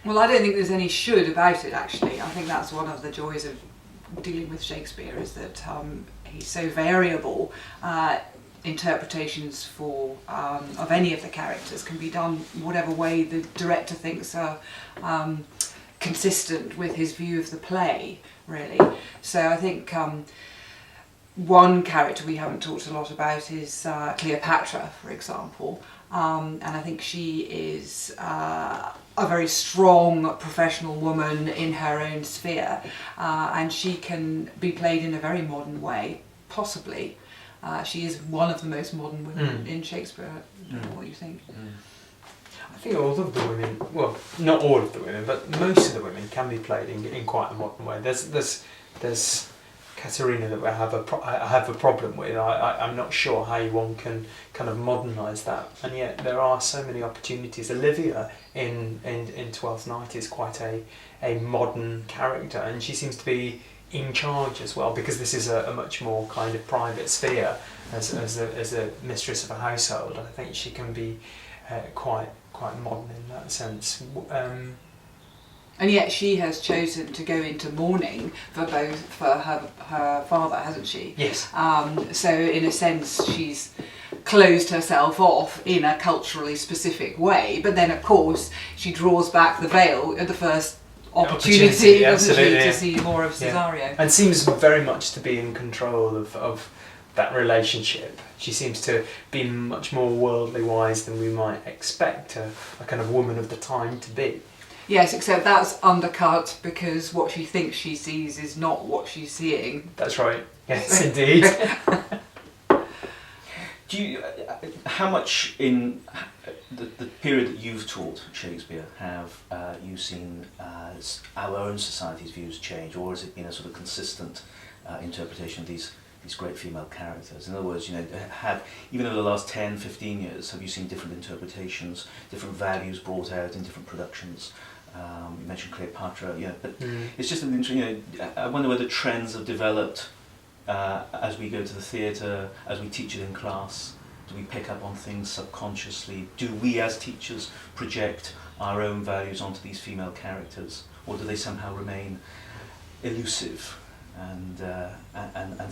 Well, I don't think there's any should about it, actually. I think that's one of the joys of dealing with Shakespeare, is that he's so variable. Interpretations of any of the characters can be done whatever way the director thinks are consistent with his view of the play, really. So I think one character we haven't talked a lot about is Cleopatra, for example. And I think she is a very strong professional woman in her own sphere, and she can be played in a very modern way, possibly. She is one of the most modern women in Shakespeare. I don't know what you think. I think all of the women, well, not all of the women, but most of the women can be played in quite a modern way. There's Katharina that I have a problem with. I'm not sure how one can kind of modernise that, and yet there are so many opportunities. Olivia in Twelfth Night is quite a modern character, and she seems to be in charge as well, because this is a much more kind of private sphere as a mistress of a household. I think she can be quite modern in that sense. And yet she has chosen to go into mourning for her father, hasn't she? Yes. So in a sense she's closed herself off in a culturally specific way, but then of course she draws back the veil at the first opportunity, doesn't she, to see more of Cesario. Yeah. And seems very much to be in control of that relationship. She seems to be much more worldly wise than we might expect a kind of woman of the time to be. Yes, except that's undercut because what she thinks she sees is not what she's seeing. That's right. Yes, indeed. How much in the period that you've taught Shakespeare have you seen our own society's views change, or has it been a sort of consistent interpretation of these great female characters? In other words, have, even over the last 10, 15 years, have you seen different interpretations, different values brought out in different productions? You mentioned Cleopatra, but it's just an interesting. I wonder whether trends have developed as we go to the theatre, as we teach it in class. Do we pick up on things subconsciously? Do we as teachers project our own values onto these female characters, or do they somehow remain elusive and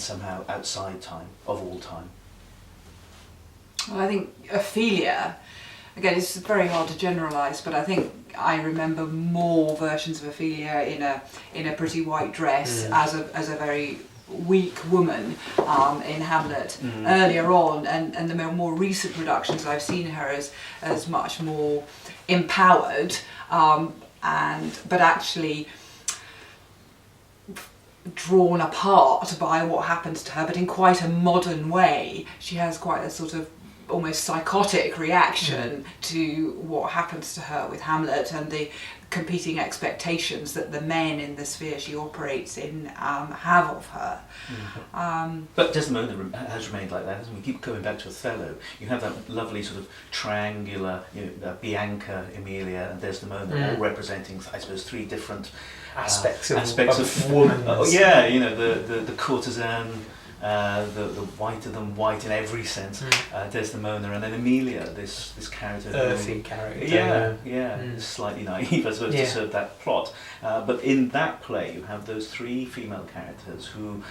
somehow outside time, of all time? Well, I think Ophelia, again, it's very hard to generalise, but I think I remember more versions of Ophelia in a pretty white dress as a very weak woman in Hamlet earlier on, and the more recent productions I've seen her as much more empowered, but actually drawn apart by what happens to her, but in quite a modern way. She has quite a sort of almost psychotic reaction to what happens to her with Hamlet and the competing expectations that the men in the sphere she operates in have of her. But Desdemona has remained like that, hasn't we? Keep going back to Othello. You have that lovely sort of triangular, Bianca, Emilia, and Desdemona, all representing, I suppose, three different aspects of woman. The courtesan, the whiter than white in every sense, Desdemona, and then Emilia, this character, earthy character, slightly naive, I suppose, to serve that plot. But in that play, you have those three female characters who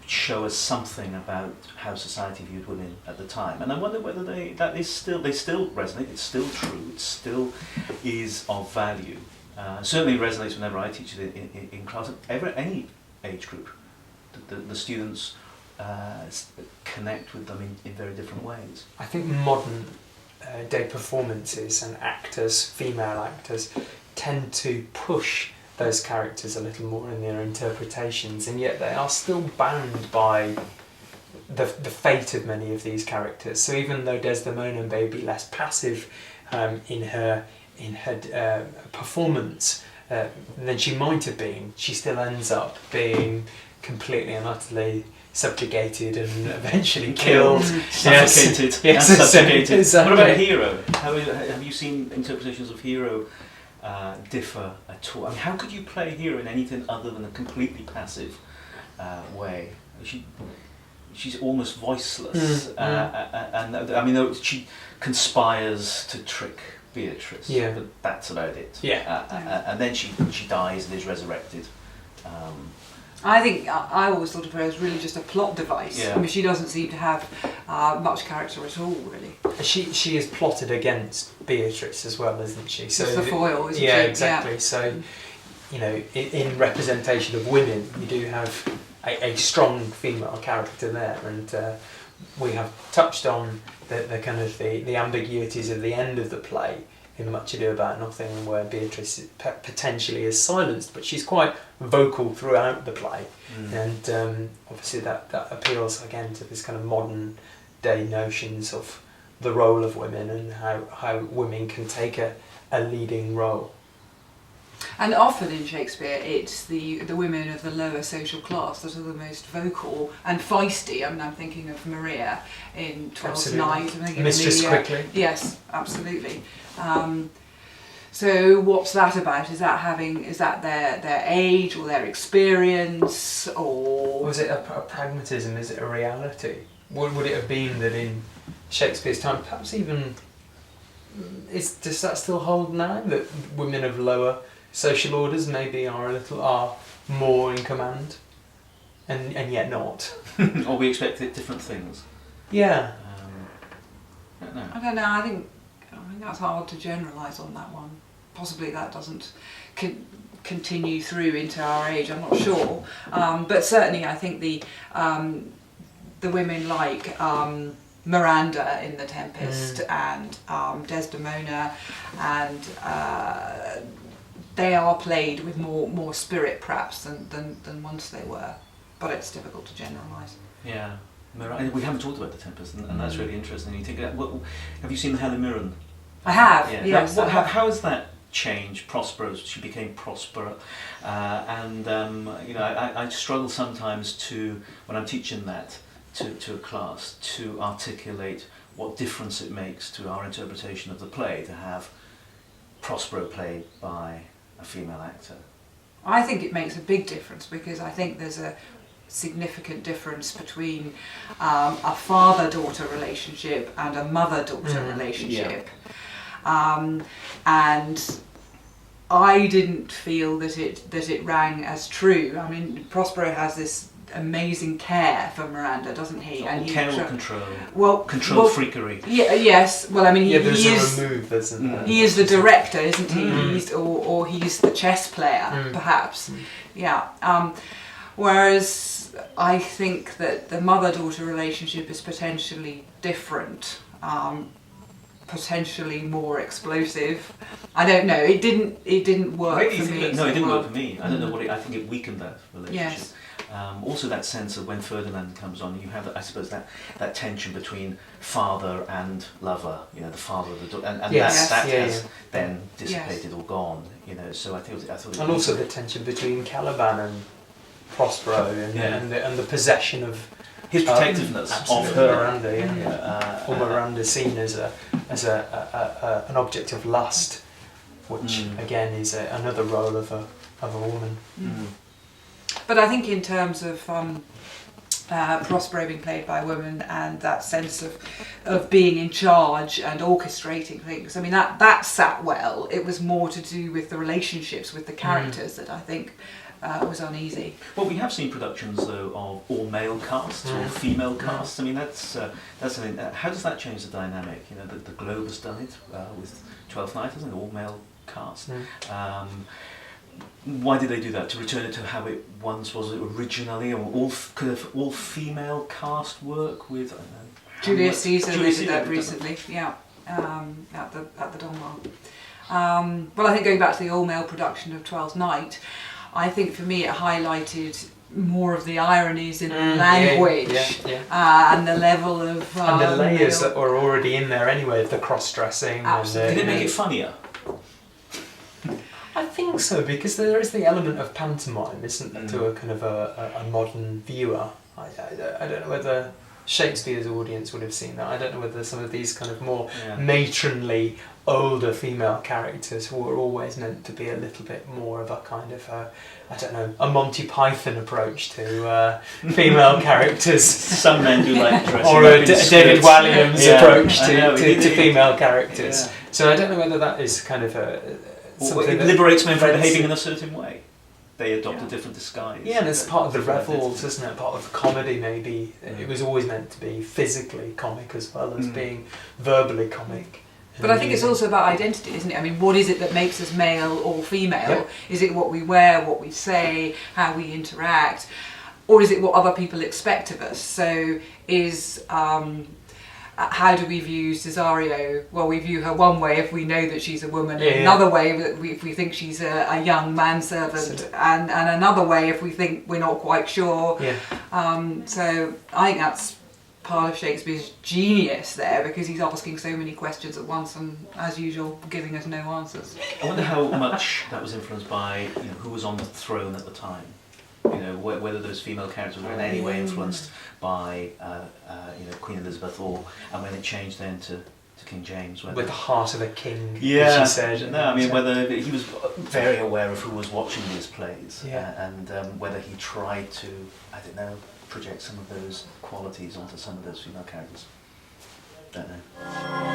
show us something about how society viewed women at the time, and I wonder whether they still resonate. It's still true. It still is of value. Certainly resonates whenever I teach it in class, any age group. The students connect with them in very different ways. I think modern day performances and actors, female actors, tend to push those characters a little more in their interpretations, and yet they are still bound by the fate of many of these characters. So even though Desdemona may be less passive in her performance than she might have been, she still ends up being completely and utterly subjugated and eventually killed. Suffocated. Yes, and subjugated. Exactly. What about Hero? Have you seen interpretations of Hero differ at all? I mean, how could you play Hero in anything other than a completely passive way? She's almost voiceless, and I mean, she conspires to trick Beatrice. Yeah. But that's about it. Yeah. And then she dies and is resurrected. I think I always thought of her as really just a plot device. Yeah. I mean, she doesn't seem to have much character at all, really. She is plotted against Beatrice as well, isn't she? So It's the foil, isn't yeah, she? exactly. Yeah. So, you know, in representation of women, you do have a strong female character there, and we have touched on the kind of the ambiguities of the end of the play in Much Ado About Nothing, where Beatrice potentially is silenced, but she's quite vocal throughout the play, and obviously that appeals again to this kind of modern day notions of the role of women and how women can take a leading role. And often in Shakespeare, it's the women of the lower social class that are the most vocal and feisty. I mean, I'm thinking of Maria in Twelfth Night. I'm thinking Mistress Amelia. Quickly. Yes, absolutely. So what's that about? Is that their age or their experience, or Was it a pragmatism? Is it a reality? Would it have been that in Shakespeare's time, perhaps even, does that still hold now, that women of lower social orders maybe are more in command, and yet not? Or we expect different things. Yeah. I don't know. I don't know. I think that's hard to generalise on that one. Possibly that doesn't continue through into our age. I'm not sure, but certainly I think the women like Miranda in The Tempest and Desdemona, and they are played with more spirit perhaps than once they were. But it's difficult to generalise. Yeah. We haven't talked about The Tempest, and that's really interesting. You think, have you seen the Helen Mirren? I have. Yeah. Yes. Now, I have. how has that changed? Prospero, she became Prospera, and you know, I struggle sometimes when I'm teaching that to a class to articulate what difference it makes to our interpretation of the play to have Prospero played by a female actor. I think it makes a big difference, because I think there's a significant difference between a father-daughter relationship and a mother-daughter relationship. And I didn't feel that it rang as true. I mean, Prospero has this amazing care for Miranda, doesn't he? And care or control? Control freakery. Yeah, yes. Well, I mean, he is. Remove, isn't there? He is the director, isn't he? He's the chess player, perhaps. Yeah. Whereas I think that the mother-daughter relationship is potentially different. Potentially more explosive. I don't know. It didn't work for me. No, it didn't work for me. I don't know what I think it weakened that relationship. Yes. Also, that sense of when Ferdinand comes on, you have, I suppose, that tension between father and lover. You know, the father of the daughter, and that has then dissipated or gone. You know, so I thought. And also the tension between Caliban and Prospero, and the possession of his protectiveness of her. Miranda, or Miranda seen as an object of lust, which again is another role of a woman. But I think in terms of Prospero being played by a woman and that sense of being in charge and orchestrating things, I mean that sat well. It was more to do with the relationships with the characters that I think was uneasy. Well, we have seen productions though of all male casts or female casts. I mean that's something. How does that change the dynamic? You know, the Globe has done it with Twelfth Night, hasn't it? All male cast. Why did they do that? To return it to how it once was originally, or could all female cast work with? I don't know, Julius Caesar did that recently. Yeah, at the Donmar. Well, I think going back to the all-male production of Twelfth Night, I think for me it highlighted more of the ironies in the language and the level of and the layers that were already in there anyway, the cross-dressing. Absolutely. Did it make it funnier? I think so, because there is the element of pantomime, isn't there, to a kind of a modern viewer. I don't know whether Shakespeare's audience would have seen that. I don't know whether some of these kind of more matronly, older female characters were always meant to be a little bit more of a kind of a Monty Python approach to female characters. Some men do like dressing or a David Walliams approach to female characters. So I don't know whether that is kind of something it that liberates men from friends- behaving in a certain way. They adopt a different disguise. Yeah, and it's part of the Different revels, identity. isn't it? Part of the comedy, maybe. Mm. It was always meant to be physically comic as well as being verbally comic. But I think it's also about identity, isn't it? I mean, what is it that makes us male or female? Yeah. Is it what we wear, what we say, how we interact? Or is it what other people expect of us? So how do we view Cesario? Well, we view her one way if we know that she's a woman, and another way if we think she's a young manservant, and another way if we think we're not quite sure. Yeah. So I think that's part of Shakespeare's genius there, because he's asking so many questions at once and, as usual, giving us no answers. I wonder how much that was influenced by who was on the throne at the time. Whether those female characters were in any way influenced by Queen Elizabeth, and when it changed then to King James. With the heart of a king, yeah, as she said. No, I mean whether he was very aware of who was watching these plays, and whether he tried to, I don't know, project some of those qualities onto some of those female characters. Don't know.